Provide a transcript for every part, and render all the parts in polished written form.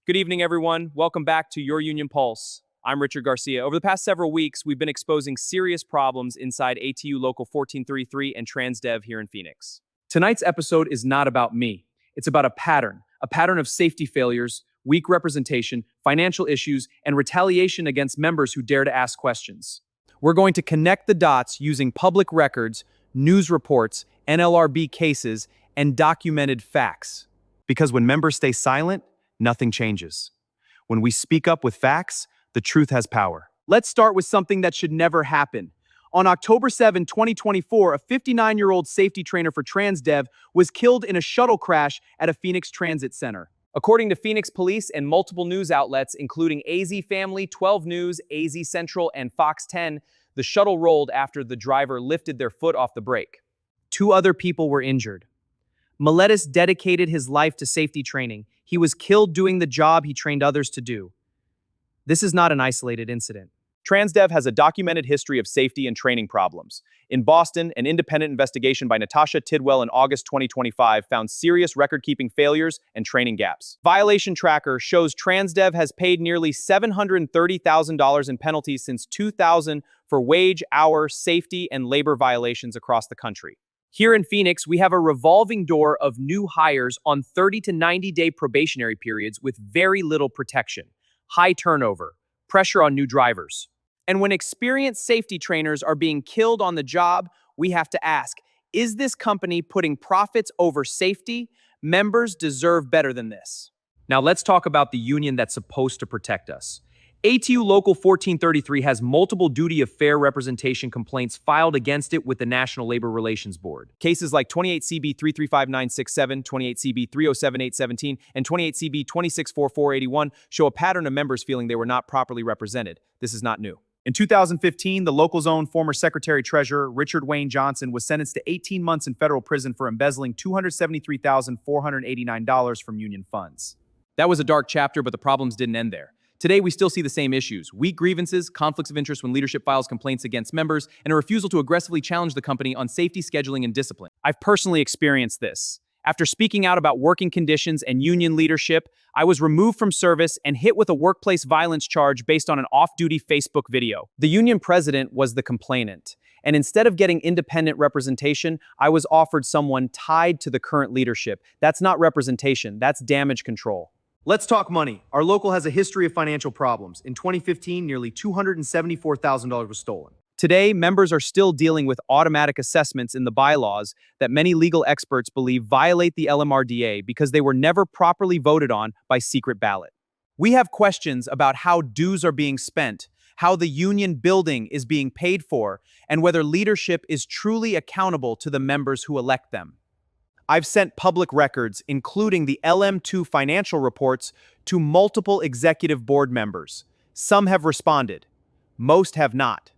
Good evening, everyone. Welcome back to Your Union Pulse. I'm Richard Garcia. Over the past several weeks, we've been exposing serious problems inside ATU Local 1433 and TransDev here in Phoenix. Tonight's episode is not about me. It's about a pattern of safety failures, weak representation, financial issues, and retaliation against members who dare to ask questions. We're going to connect the dots using public records, news reports, NLRB cases, and documented facts. Because when members stay silent, nothing changes. When we speak up with facts, the truth has power. Let's start with something that should never happen. On October 7, 2024, a 59-year-old safety trainer for TransDev was killed in a shuttle crash at a Phoenix transit center. According to Phoenix Police and multiple news outlets, including AZ Family, 12 News, AZ Central, and Fox 10, the shuttle rolled after the driver lifted their foot off the brake. 2 other people were injured. Miletus dedicated his life to safety training. He was killed doing the job he trained others to do. This is not an isolated incident. TransDev has a documented history of safety and training problems. In Boston, an independent investigation by Natasha Tidwell in August 2025 found serious record-keeping failures and training gaps. Violation Tracker shows TransDev has paid nearly $730,000 in penalties since 2000 for wage, hour, safety, and labor violations across the country. Here in Phoenix, we have a revolving door of new hires on 30 to 90-day probationary periods with very little protection, high turnover, pressure on new drivers. And when experienced safety trainers are being killed on the job, we have to ask, is this company putting profits over safety? Members deserve better than this. Now let's talk about the union that's supposed to protect us. ATU Local 1433 has multiple duty of fair representation complaints filed against it with the National Labor Relations Board. Cases like 28 CB 335967, 28 CB 307817, and 28 CB 264481 show a pattern of members feeling they were not properly represented. This is not new. In 2015, the local's own former Secretary-Treasurer, Richard Wayne Johnson, was sentenced to 18 months in federal prison for embezzling $273,489 from union funds. That was a dark chapter, but the problems didn't end there. Today, we still see the same issues: weak grievances, conflicts of interest when leadership files complaints against members, and a refusal to aggressively challenge the company on safety, scheduling, and discipline. I've personally experienced this. After speaking out about working conditions and union leadership, I was removed from service and hit with a workplace violence charge based on an off-duty Facebook video. The union president was the complainant, and instead of getting independent representation, I was offered someone tied to the current leadership. That's not representation, that's damage control. Let's talk money. Our local has a history of financial problems. In 2015, nearly $274,000 was stolen. Today, members are still dealing with automatic assessments in the bylaws that many legal experts believe violate the LMRDA because they were never properly voted on by secret ballot. We have questions about how dues are being spent, how the union building is being paid for, and whether leadership is truly accountable to the members who elect them. I've sent public records, including the LM2 financial reports, to multiple executive board members. Some have responded. Most have not.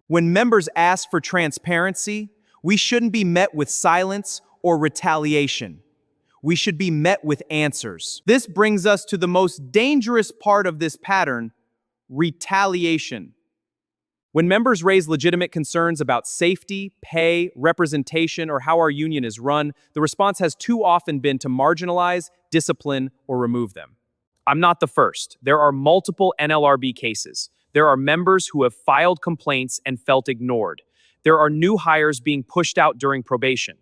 When members ask for transparency, we shouldn't be met with silence or retaliation. We should be met with answers. This brings us to the most dangerous part of this pattern: retaliation. When members raise legitimate concerns about safety, pay, representation, or how our union is run, the response has too often been to marginalize, discipline, or remove them. I'm not the first. There are multiple NLRB cases. There are members who have filed complaints and felt ignored. There are new hires being pushed out during probation.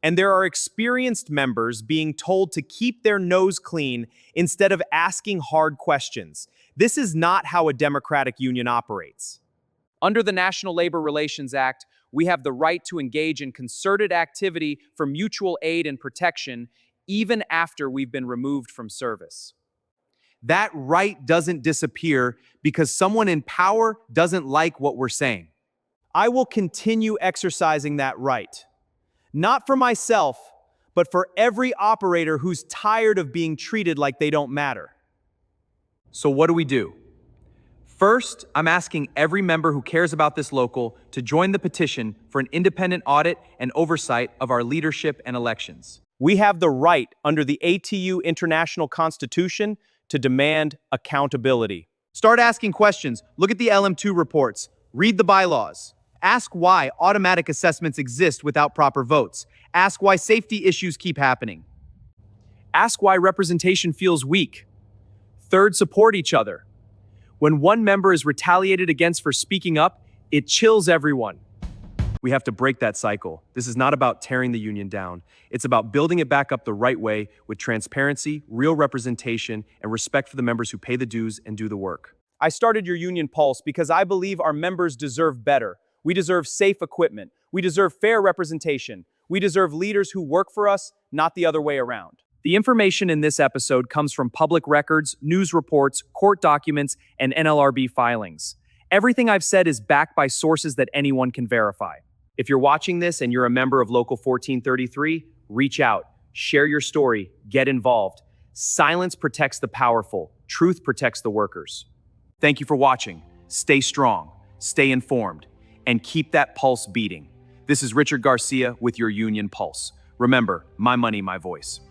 And there are experienced members being told to keep their nose clean instead of asking hard questions. This is not how a democratic union operates. Under the National Labor Relations Act, we have the right to engage in concerted activity for mutual aid and protection even after we've been removed from service. That right doesn't disappear because someone in power doesn't like what we're saying. I will continue exercising that right. Not for myself, but for every operator who's tired of being treated like they don't matter. So what do? First, I'm asking every member who cares about this local to join the petition for an independent audit and oversight of our leadership and elections. We have the right under the ATU International Constitution to demand accountability. Start asking questions. Look at the LM2 reports. Read the bylaws. Ask why automatic assessments exist without proper votes. Ask why safety issues keep happening. Ask why representation feels weak. Third, support each other. When one member is retaliated against for speaking up, it chills everyone. We have to break that cycle. This is not about tearing the union down. It's about building it back up the right way with transparency, real representation, and respect for the members who pay the dues and do the work. I started your union pulse because I believe our members deserve better. We deserve safe equipment. We deserve fair representation. We deserve leaders who work for us, not the other way around. The information in this episode comes from public records, news reports, court documents, and NLRB filings. Everything I've said is backed by sources that anyone can verify. If you're watching this and you're a member of Local 1433, reach out, share your story, get involved. Silence protects the powerful, truth protects the workers. Thank you for watching. Stay strong, stay informed, and keep that pulse beating. This is Richard Garcia with your Union Pulse. Remember, my money, my voice.